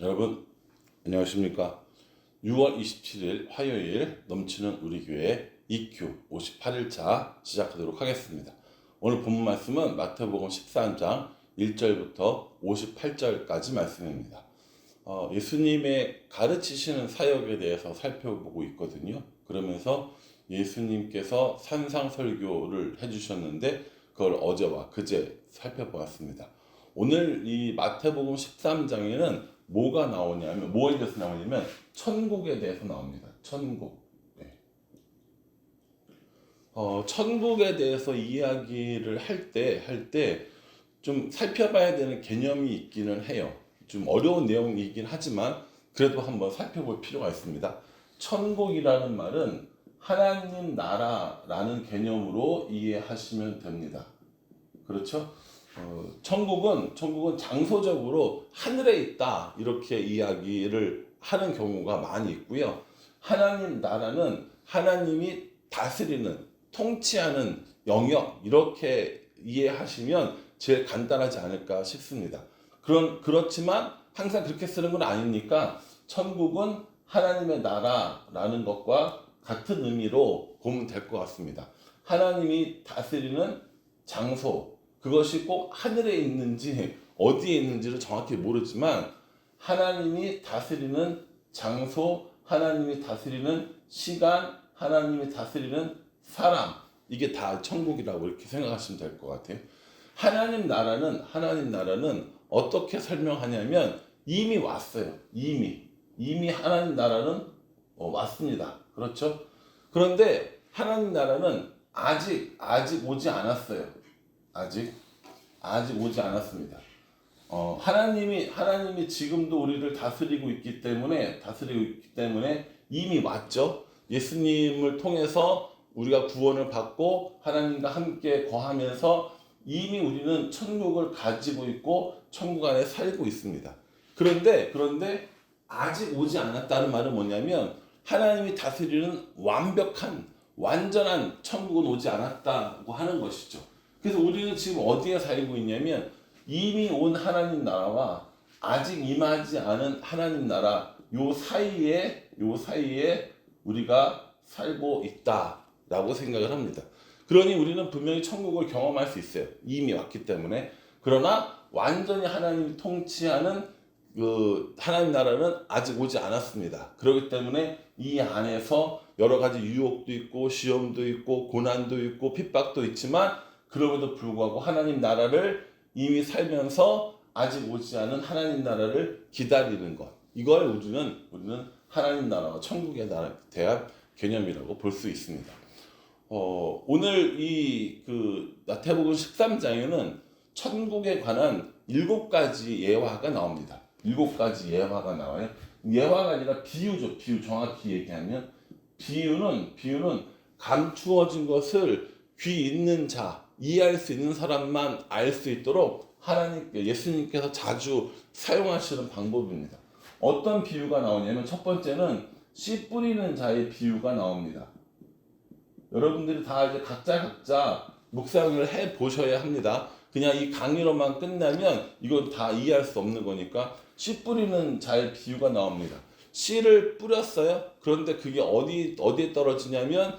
여러분 안녕하십니까? 6월 27일 화요일 넘치는 우리 교회 EQ 58일차 시작하도록 하겠습니다. 오늘 본문 말씀은 마태복음 13장 1절부터 58절까지 말씀입니다. 예수님의 가르치시는 사역에 대해서 살펴보고 있거든요. 그러면서 예수님께서 산상설교를 해주셨는데 그걸 어제와 그제 살펴보았습니다. 오늘 이 마태복음 13장에는 뭐가 나오냐면 뭐에 대해서 나오냐면 천국에 대해서 나옵니다. 천국. 네. 천국에 대해서 이야기를 할 때 좀 살펴봐야 되는 개념이 있기는 해요. 좀 어려운 내용이긴 하지만 그래도 한번 살펴볼 필요가 있습니다. 천국이라는 말은 하나님 나라라는 개념으로 이해하시면 됩니다. 그렇죠? 천국은 장소적으로 하늘에 있다 이렇게 이야기를 하는 경우가 많이 있고요. 하나님 나라는 하나님이 다스리는 통치하는 영역 이렇게 이해하시면 제일 간단하지 않을까 싶습니다. 그렇지만 항상 그렇게 쓰는 건 아니니까 천국은 하나님의 나라라는 것과 같은 의미로 보면 될 것 같습니다. 하나님이 다스리는 장소, 그것이 꼭 하늘에 있는지 어디에 있는지를 정확히 모르지만 하나님이 다스리는 장소, 하나님이 다스리는 시간, 하나님이 다스리는 사람, 이게 다 천국이라고 이렇게 생각하시면 될 것 같아요. 하나님 나라는 어떻게 설명하냐면 이미 왔어요. 이미 하나님 나라는 왔습니다. 그렇죠? 그런데 하나님 나라는 아직 오지 않았어요. 아직 오지 않았습니다. 하나님이 지금도 우리를 다스리고 있기 때문에 이미 왔죠. 예수님을 통해서 우리가 구원을 받고 하나님과 함께 거하면서 이미 우리는 천국을 가지고 있고 천국 안에 살고 있습니다. 그런데 아직 오지 않았다는 말은 뭐냐면 하나님이 다스리는 완전한 천국은 오지 않았다고 하는 것이죠. 그래서 우리는 지금 어디에 살고 있냐면 이미 온 하나님 나라와 아직 임하지 않은 하나님 나라 요 사이에 우리가 살고 있다라고 생각을 합니다. 그러니 우리는 분명히 천국을 경험할 수 있어요. 이미 왔기 때문에. 그러나 완전히 하나님이 통치하는 그 하나님 나라는 아직 오지 않았습니다. 그렇기 때문에 이 안에서 여러 가지 유혹도 있고 시험도 있고 고난도 있고 핍박도 있지만 그럼에도 불구하고 하나님 나라를 이미 살면서 아직 오지 않은 하나님 나라를 기다리는 것. 이걸 우리는 하나님 나라와 천국에 대한 개념이라고 볼 수 있습니다. 오늘 그 마태복음 13장에는 천국에 관한 7가지 예화가 나옵니다. 7가지 예화가 나와요. 예화가 아니라 비유죠. 정확히 얘기하면 비유는 감추어진 것을 귀 있는 자, 이해할 수 있는 사람만 알 수 있도록 예수님께서 자주 사용하시는 방법입니다. 어떤 비유가 나오냐면 첫 번째는 씨 뿌리는 자의 비유가 나옵니다. 여러분들이 다 이제 각자 묵상을 해 보셔야 합니다. 그냥 이 강의로만 끝나면 이건 다 이해할 수 없는 거니까 씨 뿌리는 자의 비유가 나옵니다. 씨를 뿌렸어요. 그런데 그게 어디에 떨어지냐면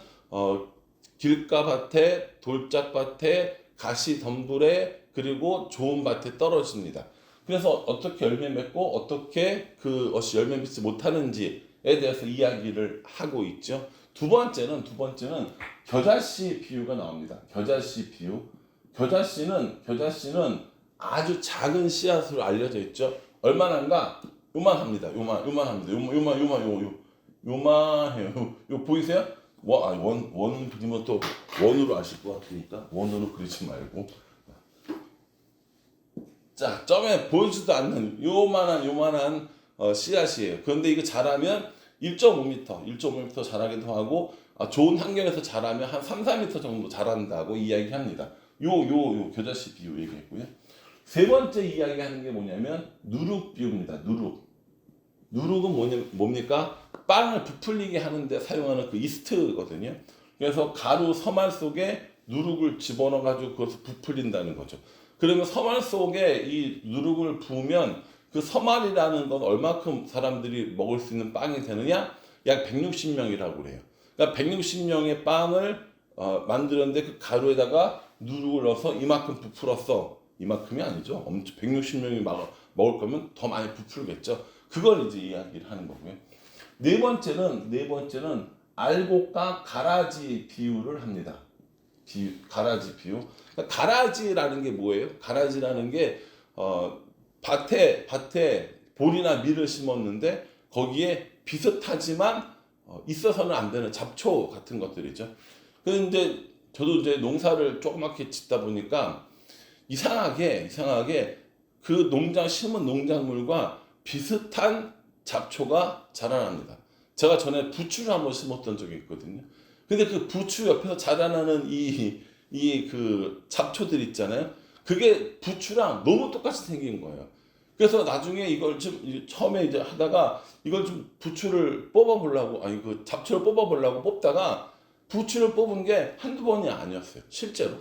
길가밭에, 돌짝밭에, 가시덤불에 그리고 좋은 밭에 떨어집니다. 그래서 어떻게 열매 맺고 어떻게 그것이 열매 맺지 못하는지에 대해서 이야기를 하고 있죠. 두 번째는 겨자씨 비유가 나옵니다. 겨자씨 비유. 겨자씨는 아주 작은 씨앗으로 알려져 있죠. 얼마나인가? 요만합니다. 요만해요. 요 보이세요? 원 그리면 또 원으로 아실 것 같으니까 원으로 그리지 말고. 자, 점에 보이지도 않는 요만한 씨앗이에요. 그런데 이거 자라면 1.5m 자라기도 하고 좋은 환경에서 자라면 한 3-4m 정도 자란다고 이야기합니다. 요 겨자씨 비유 얘기했고요. 세 번째 이야기하는 게 뭐냐면 누룩 비유입니다. 누룩은 뭡니까? 빵을 부풀리게 하는데 사용하는 그 이스트거든요. 그래서 가루 서말 속에 누룩을 집어넣어가지고 그것을 부풀린다는 거죠. 그러면 서말 속에 이 누룩을 부으면 그 서말이라는 건 얼마큼 사람들이 먹을 수 있는 빵이 되느냐? 약 160명이라고 그래요. 그러니까 160명의 빵을 만들었는데 그 가루에다가 누룩을 넣어서 이만큼 부풀었어. 이만큼이 아니죠. 엄청 160명이 먹을 거면 더 많이 부풀겠죠. 그걸 이제 이야기를 하는 거고요. 네 번째는 알곡과 가라지 비유를 합니다. 가라지 비유. 그러니까 가라지라는 게 뭐예요? 가라지라는 게 밭에 보리나 밀을 심었는데 거기에 비슷하지만 있어서는 안 되는 잡초 같은 것들이죠. 그런데 저도 이제 농사를 조그맣게 짓다 보니까 이상하게 그 농장 심은 농작물과 비슷한 잡초가 자라납니다. 제가 전에 부추를 한번 심었던 적이 있거든요. 근데 그 부추 옆에서 자라나는 그 잡초들 있잖아요. 그게 부추랑 너무 똑같이 생긴 거예요. 그래서 나중에 이걸 좀 처음에 이제 하다가 이걸 좀 부추를 뽑아보려고 그 잡초를 뽑아보려고 뽑다가 부추를 뽑은 게 한두 번이 아니었어요. 실제로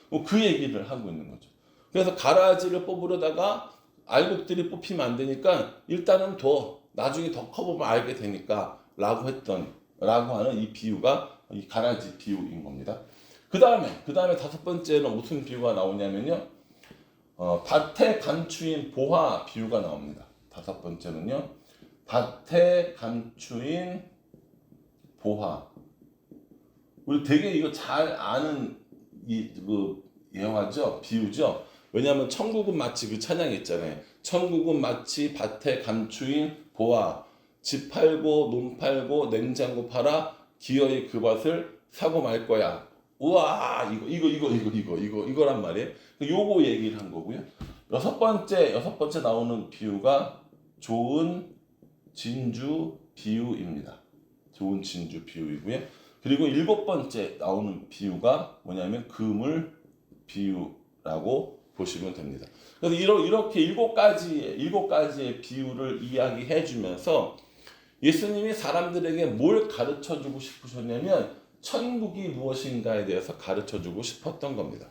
뭐 그 얘기를 하고 있는 거죠. 그래서 가라지를 뽑으려다가 알곡들이 뽑히면 안 되니까 일단은 나중에 더 커보면 알게 되니까 라고 하는 이 비유가 이 가라지 비유인 겁니다. 그 다음에 다섯 번째는 무슨 비유가 나오냐면요. 밭에 감추인 보화 비유가 나옵니다. 다섯 번째는요. 밭에 감추인 보화. 우리 되게 이거 잘 아는 그 예화죠, 비유죠. 왜냐하면 천국은 마치 그 찬양이 있잖아요. 천국은 마치 밭에 감추인 보화. 집 팔고 논 팔고 냉장고 팔아 기어이 그 밭을 사고 말 거야. 우와 이거란 말이에요. 요거 얘기를 한 거고요. 여섯 번째 나오는 비유가 좋은 진주 비유입니다. 좋은 진주 비유이고요. 그리고 일곱 번째 나오는 비유가 뭐냐면 그물 비유라고 보시면 됩니다. 그래서 이렇게 일곱 가지의 비유를 이야기해 주면서 예수님이 사람들에게 뭘 가르쳐 주고 싶으셨냐면 천국이 무엇인가에 대해서 가르쳐 주고 싶었던 겁니다.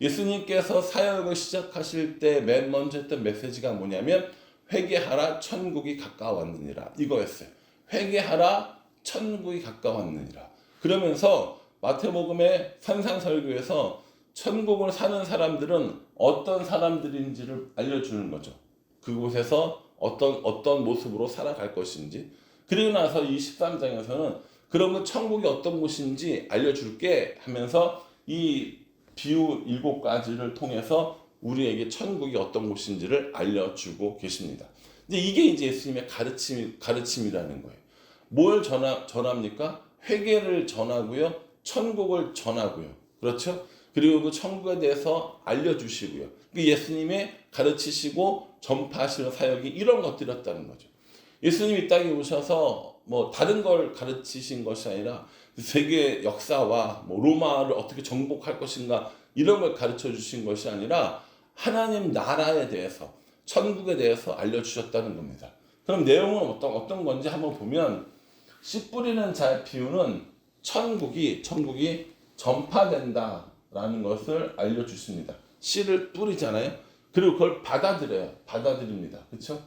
예수님께서 사역을 시작하실 때 맨 먼저 했던 메시지가 뭐냐면 회개하라 천국이 가까웠느니라 이거였어요. 회개하라 천국이 가까웠느니라. 그러면서 마태복음의 산상설교에서 천국을 사는 사람들은 어떤 사람들인지를 알려주는 거죠. 그곳에서 어떤 모습으로 살아갈 것인지. 그리고 나서 이 13장에서는 그러면 천국이 어떤 곳인지 알려줄게 하면서 이 비유 7가지를 통해서 우리에게 천국이 어떤 곳인지를 알려주고 계십니다. 이게 이제 예수님의 가르침이라는 거예요. 뭘 전합니까? 회개를 전하고요. 천국을 전하고요. 그렇죠? 그리고 그 천국에 대해서 알려주시고요. 예수님의 가르치시고 전파하시는 사역이 이런 것들이었다는 거죠. 예수님이 이 땅에 오셔서 뭐 다른 걸 가르치신 것이 아니라 세계 역사와 뭐 로마를 어떻게 정복할 것인가 이런 걸 가르쳐 주신 것이 아니라 하나님 나라에 대해서 천국에 대해서 알려주셨다는 겁니다. 그럼 내용은 어떤 건지 한번 보면 씨 뿌리는 자의 비유는 천국이 전파된다라는 것을 알려주십니다. 씨를 뿌리잖아요. 그리고 그걸 받아들입니다. 그렇죠?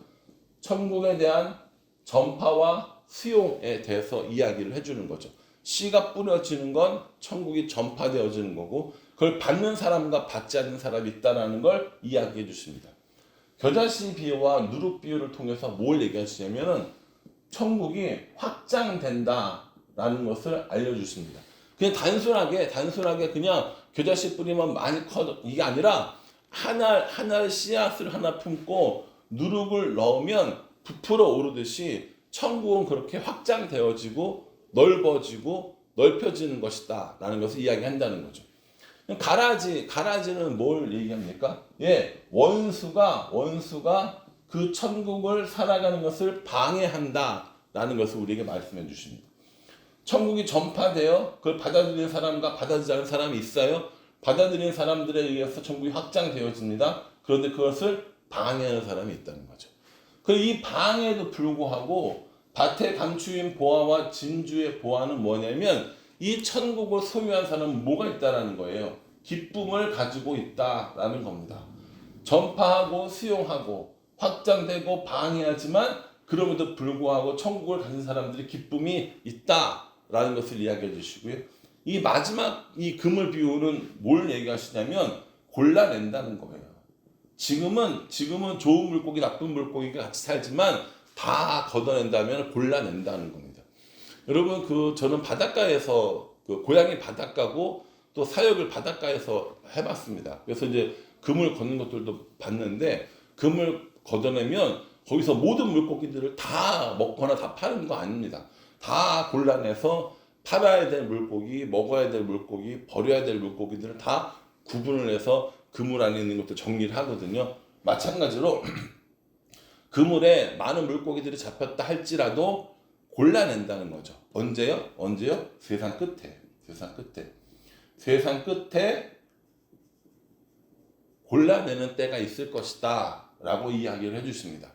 천국에 대한 전파와 수용에 대해서 이야기를 해주는 거죠. 씨가 뿌려지는 건 천국이 전파되어지는 거고 그걸 받는 사람과 받지 않는 사람이 있다는 걸 이야기해 주십니다. 겨자씨 비유와 누룩 비유를 통해서 뭘 얘기하시냐면은 천국이 확장된다라는 것을 알려주십니다. 그냥 단순하게 그냥 겨자씨 뿌리면 많이 커져 이게 아니라 하나의 씨앗을 하나 품고 누룩을 넣으면 부풀어 오르듯이 천국은 그렇게 확장되어지고 넓혀지는 것이다 라는 것을 이야기한다는 거죠. 가라지는 뭘 얘기합니까? 원수가 그 천국을 살아가는 것을 방해한다 라는 것을 우리에게 말씀해 주십니다. 천국이 전파되어 그걸 받아들이는 사람과 받아들이지 않는 사람이 있어요. 받아들이는 사람들에 의해서 천국이 확장되어집니다. 그런데 그것을 방해하는 사람이 있다는 거죠. 이 방해에도 불구하고 밭에 감추인 보화와 진주의 보화는 뭐냐면 이 천국을 소유한 사람은 뭐가 있다라는 거예요. 기쁨을 가지고 있다라는 겁니다. 전파하고 수용하고 확장되고 방해하지만 그럼에도 불구하고 천국을 가진 사람들이 기쁨이 있다라는 것을 이야기해 주시고요. 이 마지막 이 금을 비유는 뭘 얘기하시냐면 골라낸다는 거예요. 지금은 좋은 물고기, 나쁜 물고기가 같이 살지만 다 걷어낸다면 골라낸다는 겁니다. 여러분 저는 바닷가에서 고향이 바닷가고 또 사역을 바닷가에서 해봤습니다. 그래서 이제 금을 걷는 것들도 봤는데 금을 걷어내면 거기서 모든 물고기들을 다 먹거나 다 파는 거 아닙니다. 다 골라내서 팔아야 될 물고기, 먹어야 될 물고기, 버려야 될 물고기들을 다 구분을 해서 그물 안에 있는 것도 정리를 하거든요. 마찬가지로 그물에 많은 물고기들이 잡혔다 할지라도 골라낸다는 거죠. 언제요? 세상 끝에. 세상 끝에 골라내는 때가 있을 것이다 라고 이야기를 해주십니다.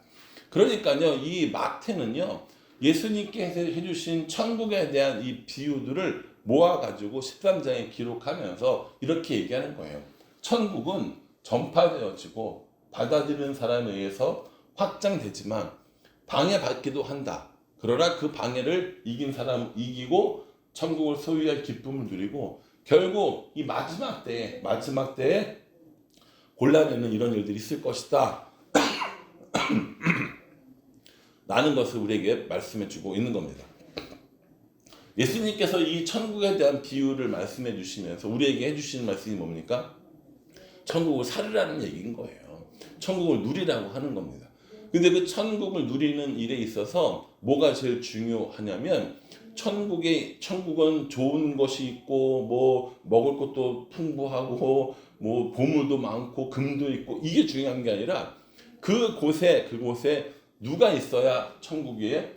그러니까요, 이 마태는요, 예수님께서 해주신 천국에 대한 이 비유들을 모아가지고 13장에 기록하면서 이렇게 얘기하는 거예요. 천국은 전파되어지고 받아들이는 사람에 의해서 확장되지만 방해받기도 한다. 그러나 그 방해를 이긴 사람 이기고 천국을 소유할 기쁨을 누리고 결국 이 마지막 때에 골라내는 이런 일들이 있을 것이다 라는 것을 우리에게 말씀해 주고 있는 겁니다. 예수님께서 이 천국에 대한 비유를 말씀해 주시면서 우리에게 해주시는 말씀이 뭡니까? 천국을 살으라는 얘기인 거예요. 천국을 누리라고 하는 겁니다. 근데 그 천국을 누리는 일에 있어서 뭐가 제일 중요하냐면 천국은 좋은 것이 있고 뭐 먹을 것도 풍부하고 뭐 보물도 많고 금도 있고 이게 중요한 게 아니라 그곳에 누가 있어야 천국에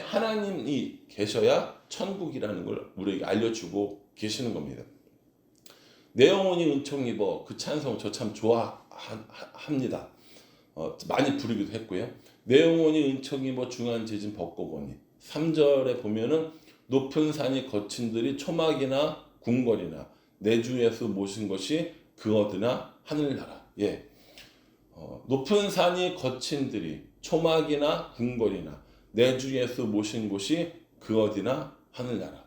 하나님이 계셔야 천국이라는 걸 우리에게 알려주고 계시는 겁니다. 내 영혼이 은총 입어 그 찬송 저 참 좋아합니다. 많이 부르기도 했고요. 내 영혼이 은총 입어 중한 재진 벗고 보니 3절에 보면은 높은 산이 거친들이 초막이나 궁궐이나 내 주 예수 모신 것이 그 어디나 하늘나라. 높은 산이 거친들이 초막이나 궁궐이나 내 주 예수 모신 곳이 그 어디나 하늘나라.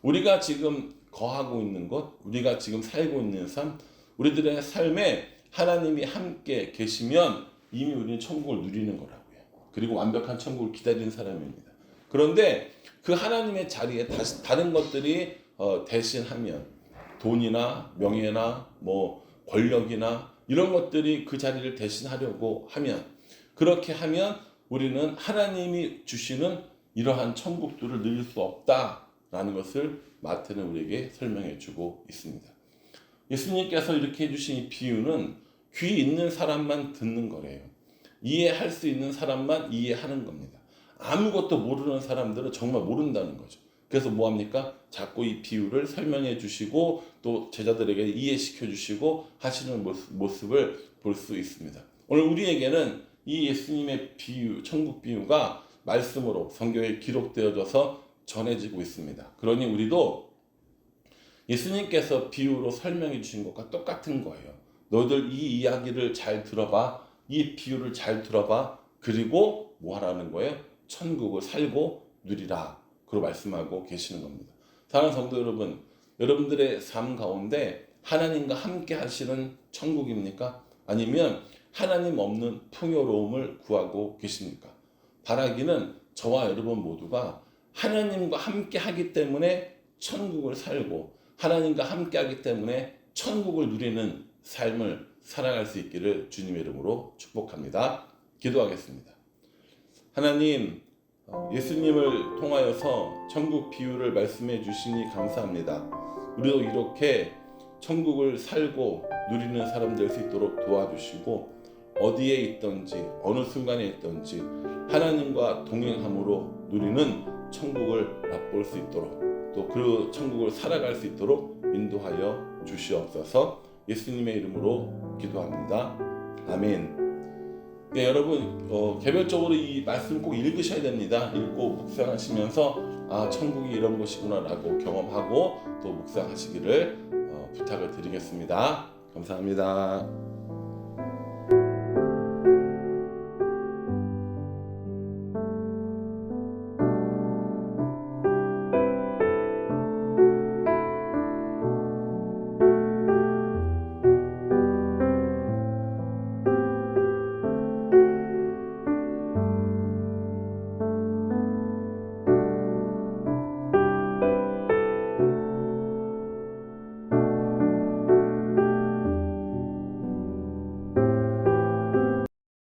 우리가 지금 거하고 있는 것, 우리가 지금 살고 있는 삶, 우리들의 삶에 하나님이 함께 계시면 이미 우리는 천국을 누리는 거라고요. 그리고 완벽한 천국을 기다리는 사람입니다. 그런데 그 하나님의 자리에 다른 것들이 대신하면 돈이나 명예나 뭐 권력이나 이런 것들이 그 자리를 대신하려고 하면 그렇게 하면 우리는 하나님이 주시는 이러한 천국들을 누릴 수 없다라는 것을 마태는 우리에게 설명해 주고 있습니다. 예수님께서 이렇게 해주신 이 비유는 귀 있는 사람만 듣는 거래요. 이해할 수 있는 사람만 이해하는 겁니다. 아무것도 모르는 사람들은 정말 모른다는 거죠. 그래서 뭐합니까? 자꾸 이 비유를 설명해 주시고 또 제자들에게 이해시켜 주시고 하시는 모습을 볼 수 있습니다. 오늘 우리에게는 이 예수님의 비유, 천국 비유가 말씀으로 성경에 기록되어져서 전해지고 있습니다. 그러니 우리도 예수님께서 비유로 설명해 주신 것과 똑같은 거예요. 너희들 이 이야기를 잘 들어봐. 이 비유를 잘 들어봐. 그리고 뭐 하라는 거예요? 천국을 살고 누리라. 그로 말씀하고 계시는 겁니다. 사랑하는 성도 여러분, 여러분들의 삶 가운데 하나님과 함께 하시는 천국입니까? 아니면 하나님 없는 풍요로움을 구하고 계십니까? 바라기는 저와 여러분 모두가 하나님과 함께 하기 때문에 천국을 살고 하나님과 함께 하기 때문에 천국을 누리는 삶을 살아갈 수 있기를 주님의 이름으로 축복합니다. 기도하겠습니다. 하나님, 예수님을 통하여서 천국 비유를 말씀해 주시니 감사합니다. 우리도 이렇게 천국을 살고 누리는 사람 될 수 있도록 도와주시고 어디에 있든지 어느 순간에 있든지 하나님과 동행함으로 누리는 천국을 맛볼 수 있도록 또 그 천국을 살아갈 수 있도록 인도하여 주시옵소서. 예수님의 이름으로 기도합니다. 아멘. 네, 여러분 개별적으로 이 말씀 꼭 읽으셔야 됩니다. 읽고 묵상하시면서 천국이 이런 것이구나 라고 경험하고 또 묵상하시기를 부탁을 드리겠습니다. 감사합니다.